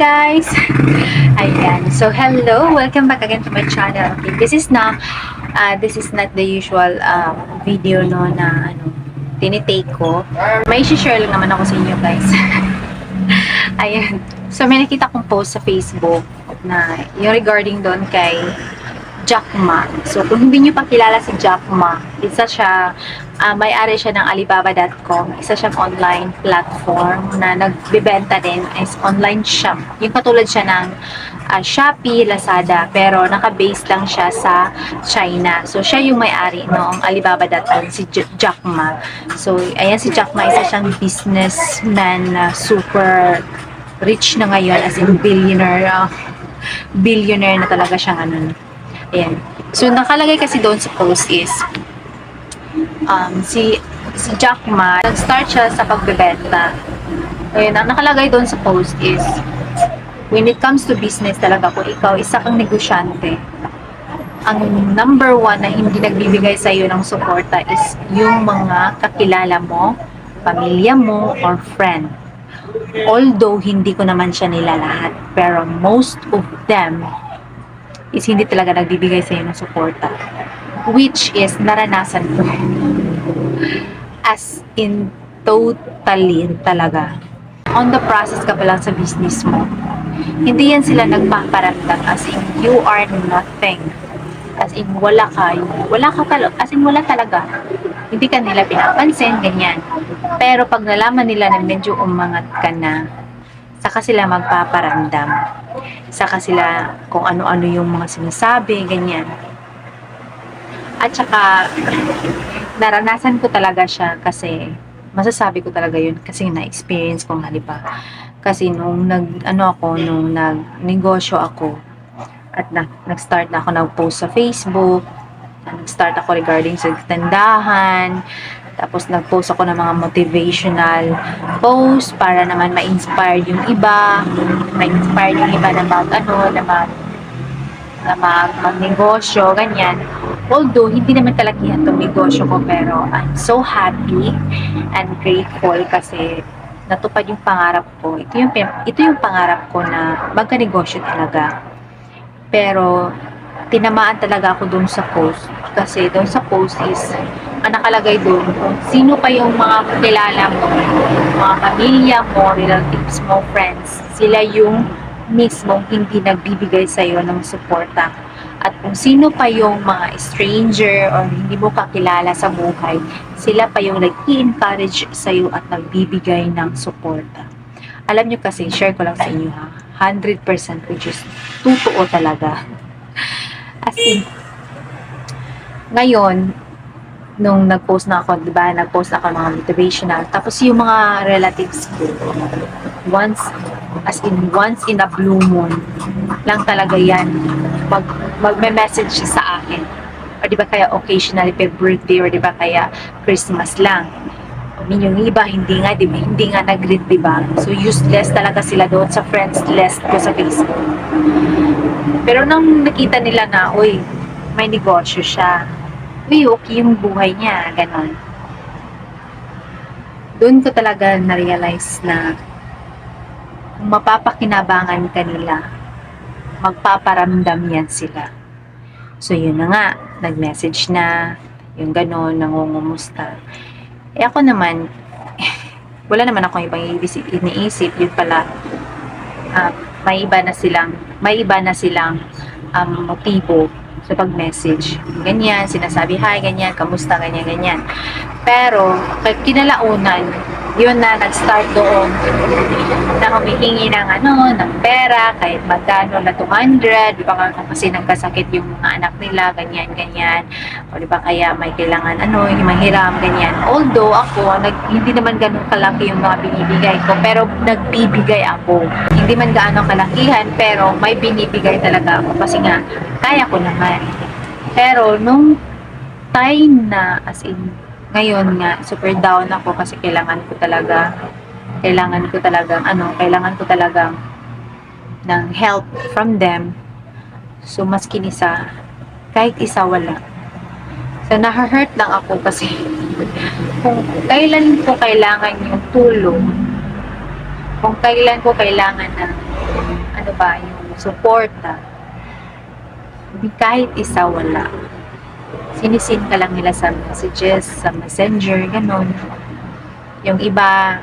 guys! Ayan. So, hello! Welcome back again to my channel. Okay, this is not the usual video no na tinitake ko. May share lang naman ako sa inyo guys. Ayan. So, may nakita kong post sa Facebook na yung regarding doon kay Jack Ma. So, kung hindi nyo pa kilala si Jack Ma, isa siya, may-ari siya ng Alibaba.com. Isa siyang online platform na nagbibenta din is online shop. Yung katulad siya ng Shopee, Lazada, pero naka-base lang siya sa China. So, siya yung may-ari noong Alibaba.com, si Jack Ma. So, ayan si Jack Ma, isa siyang businessman na super rich na ngayon, as in billionaire na talaga siyang Ayan. So, nakalagay kasi doon sa post is, si Jack Ma, nag-start siya sa pagbebenta. Ayan, ang nakalagay doon sa post is, when it comes to business talaga, kung ikaw, isa kang negosyante, ang number one na hindi nagbibigay sa iyo ng suporta is yung mga kakilala mo, pamilya mo, or friend. Although, hindi ko naman siya nila lahat, pero most of them is hindi talaga nagbibigay sa iyo ng suporta, which is naranasan ko as in totally talaga. On the process ka pa lang sa business mo, hindi yan sila nagpaparamdam as in you are nothing, as in wala ka talaga, as in wala talaga, hindi ka nila pinapansin, ganyan. Pero pag nalaman nila na medyo umangat ka na, saka sila magpaparamdam, saka sila kung ano-ano yung mga sinasabi, ganyan. At saka naranasan ko talaga siya kasi masasabi ko talaga yun kasi na-experience ko nga, diba? Kasi nung nag-negosyo ako at nag-start na ako nag-post sa Facebook, nag-start ako regarding sa tindahan, tapos nag-post ako ng mga motivational post para naman ma-inspire yung iba, na mag-negosyo, ganyan. Although, hindi naman talaga yan itong negosyo ko, pero I'm so happy and grateful kasi natupad yung pangarap ko. Ito yung pangarap ko na magka-negosyo talaga. Pero, tinamaan talaga ako dun sa post. Kasi dun sa post is, ang nakalagay dun, kung sino pa yung mga kilala mo, mga pamilya mo, relatives mo, friends, sila yung mismong hindi nagbibigay sa'yo ng suporta. At kung sino pa yung mga stranger or hindi mo kakilala sa buhay, sila pa yung nag-i-encourage sa'yo at nagbibigay ng suporta. Alam nyo kasi, share ko lang sa inyo ha, 100% which is totoo talaga. As in, ngayon, nung nag-post na ako, diba, nag-post na ako ng mga motivational, tapos yung mga relatives ko, once in a blue moon, lang talaga yan, magme-message sa akin. O diba kaya occasionally per birthday, or diba kaya Christmas lang. I mean, yung iba, hindi nga nag-greet, diba? So, useless talaga sila doon sa friends list ko sa Facebook. Pero nang nakita nila na, uy, may negosyo siya, uy, okay yung buhay niya, ganon. Doon ko talaga na-realize na kung mapapakinabangan ka nila, magpaparamdam yan sila. So, yun na nga, nag-message na, yung ganon, nangungumusta. Eh ako naman, wala naman akong ibang iniisip, yun pala, may iba na silang motibo sa pag-message. Ganyan, sinasabi, hi, ganyan, kamusta, ganyan, ganyan. Pero, kinalaunan, yun na, nag-start doon na humihingi ng ng pera, kahit magkano na 200, di ba kasi nagkasakit yung mga anak nila, ganyan, ganyan. O di ba kaya may kailangan yung mahiram, ganyan. Although ako, hindi naman ganun kalaki yung mga binibigay ko, pero nagbibigay ako. Hindi man gaano kalakihan, pero may binibigay talaga ako kasi nga, kaya ko naman. Pero nung time na, as in, ngayon nga, super down ako kasi kailangan ko talagang ng help from them. So, mas kinisa, kahit isa wala. So, na-hurt lang ako kasi kung kailan ko kailangan yung tulong, kung kailan ko kailangan na ano ba, yung suporta. Hindi kahit isa wala. Sinisin ka lang nila sa messages, sa messenger, ganon. Yung iba,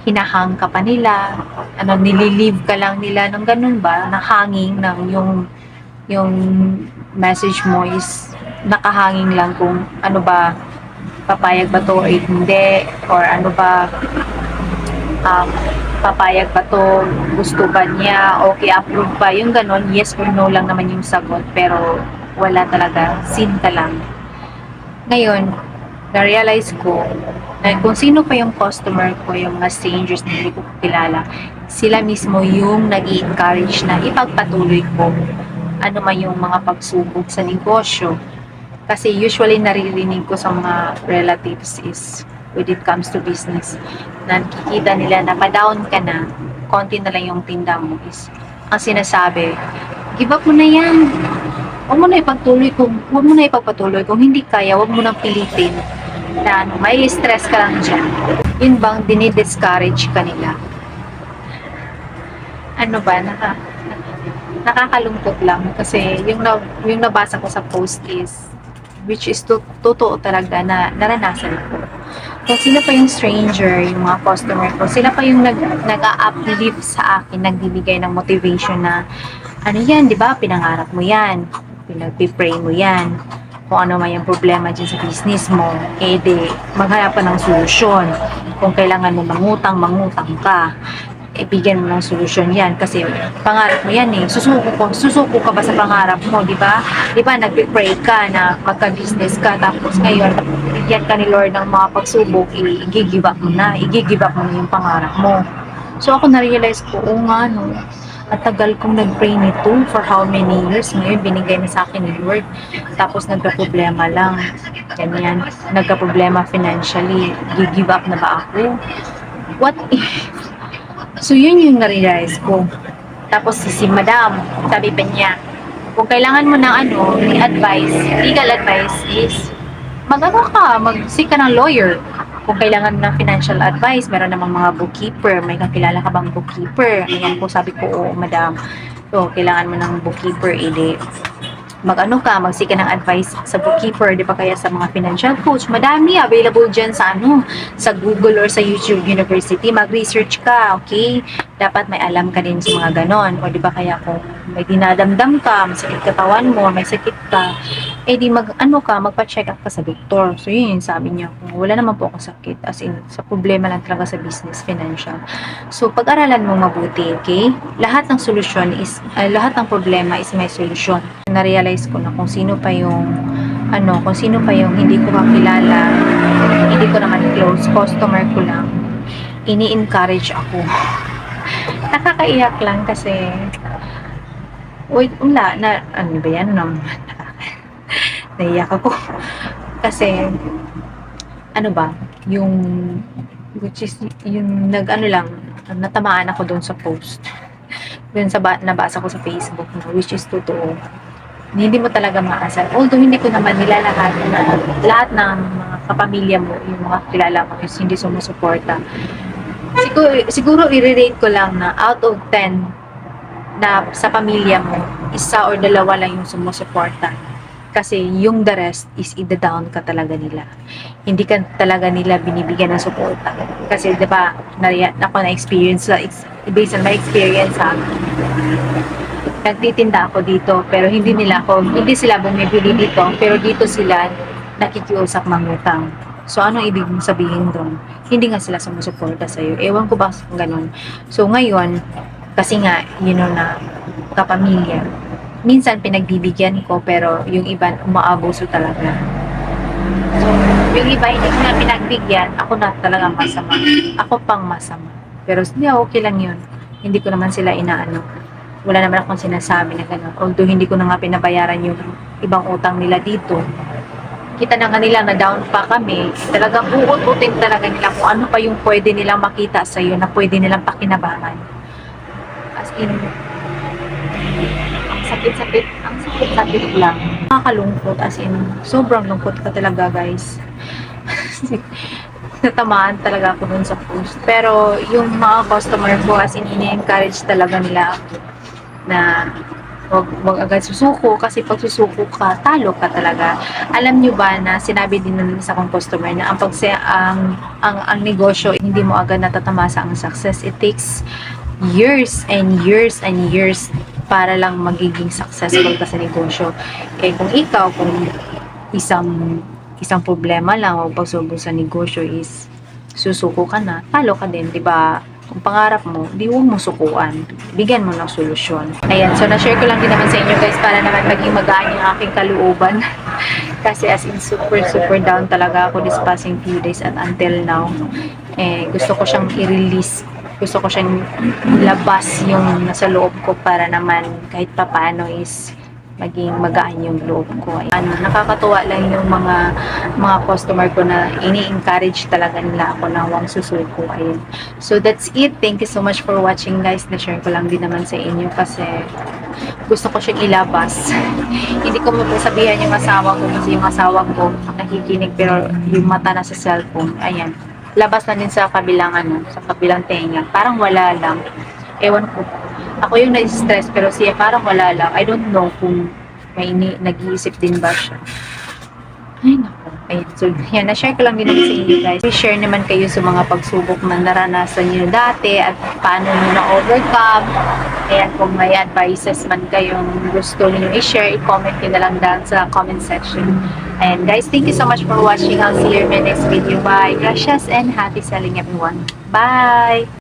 hinahang ka pa nila, nililive ka lang nila ng ganun ba, na hanging ng yung message mo is nakahanging lang kung ano ba, papayag ba to o hindi, or ano ba, um, papayag ba to, gusto ba niya, okay, approve ba, yung ganon, yes or no lang naman yung sagot, pero wala talaga, sin ka lang. Ngayon, na-realize ko na kung sino pa yung customer ko, yung mga strangers na hindi ko kilala, sila mismo yung nag-i-encourage na ipagpatuloy ko ano man yung mga pagsubok sa negosyo. Kasi usually naririnig ko sa mga relatives is when it comes to business, na nakikita nila na pa-down ka na, konti na lang yung tinda mo is, ang sinasabi, give up mo na yan. Huwag mo na ipagpatuloy kung hindi kaya, huwag mo nang pilitin na may stress ka lang dyan. Yun bang dinidiscourage ka nila? Ano ba, nakakalungkot lang kasi yung nabasa ko sa post is, which is totoo talaga na naranasan ko. Kung sino pa yung stranger, yung mga customer ko, sila pa yung nag-uplift sa akin, nagbibigay ng motivation na, ano yan, di ba, pinangarap mo yan, pinag-pray mo yan, kung ano man yung problema dyan sa business mo, eh di, maghanap ka ng solusyon. Kung kailangan mo mangutang ka, bigyan mo ng solusyon yan kasi pangarap mo yan eh. Susuko ka ba sa pangarap mo, di ba? Di ba, nagpe-pray ka na magka-business ka, tapos ngayon, bigyan ka ni Lord ng mga pagsubok, i-give up mo na yung pangarap mo. So ako na-realize ko, nga no, at tagal kong nag-pray nito for how many years, ngayon binigay na sa akin ni Lord, tapos nagka-problema lang, ganyan, nagka-problema financially, give up na ba ako? What if? So, yun yung na-realize ko. Tapos, si madam, sabi pa niya, kung kailangan mo ng legal advice is, mag-seek ka ng lawyer. Kung kailangan mo ng financial advice, meron namang mga bookkeeper. May kakilala ka bang bookkeeper? Ayan po, sabi ko, oo, madam. So, kailangan mo ng bookkeeper, mag-seek ka ng advice sa bookkeeper, di ba, kaya sa mga financial coach, madami available dyan sa Google or sa YouTube University, mag-research ka, okay? Dapat may alam ka din sa mga ganon, o di ba, kaya kung may dinadamdam ka, masakit katawan mo, may sakit ka, magpa-check up ka sa doktor. So yun yung sabi niya, kung wala naman po akong sakit, as in, sa problema lang talaga sa business, financial. So pag-aralan mo mabuti, okay? Lahat ng problema is may solusyon. Na-realize ko na kung sino pa yung hindi ko kakilala, hindi ko naman close, customer ko lang, ini-encourage ako. Nakakaiyak lang kasi, ano ba yan, naiyak ako. Kasi, which is, natamaan ako doon sa post. Doon nabasa ko sa Facebook, which is totoo. Hindi mo talaga maasal. Although hindi ko naman nilalahat na lahat ng mga kapamilya mo, yung mga kilala mo is hindi sumusuporta. Siguro i-rate ko lang na out of 10 na sa pamilya mo, isa or dalawa lang yung sumusuporta. Kasi yung the rest is ida-down ka talaga nila. Hindi ka talaga nila binibigyan ng suporta. Kasi diba, ako na-experience, based on my experience nagtitinda ako dito, pero hindi sila bumibili dito, pero dito sila nakikiusap mangutang. So, ano ibig mong sabihin doon? Hindi nga sila sumusuporta sa'yo. Ewan ko ba kung ganun. So, ngayon, kasi nga, na kapamilya, minsan pinagbibigyan ko, pero yung iba umaabuso talaga. So, yung iba hindi ko na pinagbigyan, ako na talagang masama. Ako pang masama. Pero, okay lang yun. Hindi ko naman sila inaano. Wala naman akong sinasabi na gano'n. Although hindi ko na nga pinabayaran yung ibang utang nila dito. Kita na nga nila na down pa kami. Talagang uut-utin talaga nila kung ano pa yung pwede nilang makita sa iyo na pwede nilang pakinabangan. As in, ang sakit-sakit lang. Nakakalungkot, as in, sobrang lungkot ka talaga, guys. natamaan talaga ako dun sa post. Pero yung mga customer ko, as in, ini-encourage talaga nila ako na wag agad susuko kasi pag susuko ka, talo ka talaga. Alam nyo ba na sinabi din ng isa kong customer na ang negosyo, hindi mo agad natatamasa ang success. It takes years and years and years para lang magiging successful ka sa negosyo. Eh kung ikaw, kung isang problema lang o pagsubok sa negosyo is susuko ka na, talo ka din, 'di ba? Kung pangarap mo, di huwag mo sukuan. Bigyan mo ng solusyon. Ayan, so na-share ko lang din naman sa inyo guys para naman maging magaan yung aking kalooban. Kasi as in super down talaga ako this passing few days at until now. Eh, gusto ko siyang i-release. Gusto ko siyang labas yung nasa loob ko para naman kahit papaano is maging magaan yung loob ko. Nakakatuwa lang yung mga customer ko na ini-encourage talaga nila ako na huwag susuko. Ayun. So that's it. Thank you so much for watching guys. Na-share ko lang din naman sa inyo kasi gusto ko siyang ilabas. Hindi ko masabihan yung asawa ko kasi yung asawa ko nakikinig pero yung mata na sa cellphone. Ayan. Labas na din sa kabilang sa kabilang tenga. Parang wala lang. Ewan ko. Ako yung na-stress pero siya parang wala lang. I don't know kung nag-iisip din ba siya. Ay, naku. Ayun. So, yan. Na-share ko lang din naman sa inyo, guys. I-share naman kayo sa mga pagsubok na naranasan nyo dati at paano nyo na-overcome. Ayan, kung may advices man kayong gusto niyo i-share, i-comment nyo na lang down sa comment section. And guys, thank you so much for watching. I'll see you in my next video. Bye. Gracias and happy selling everyone. Bye!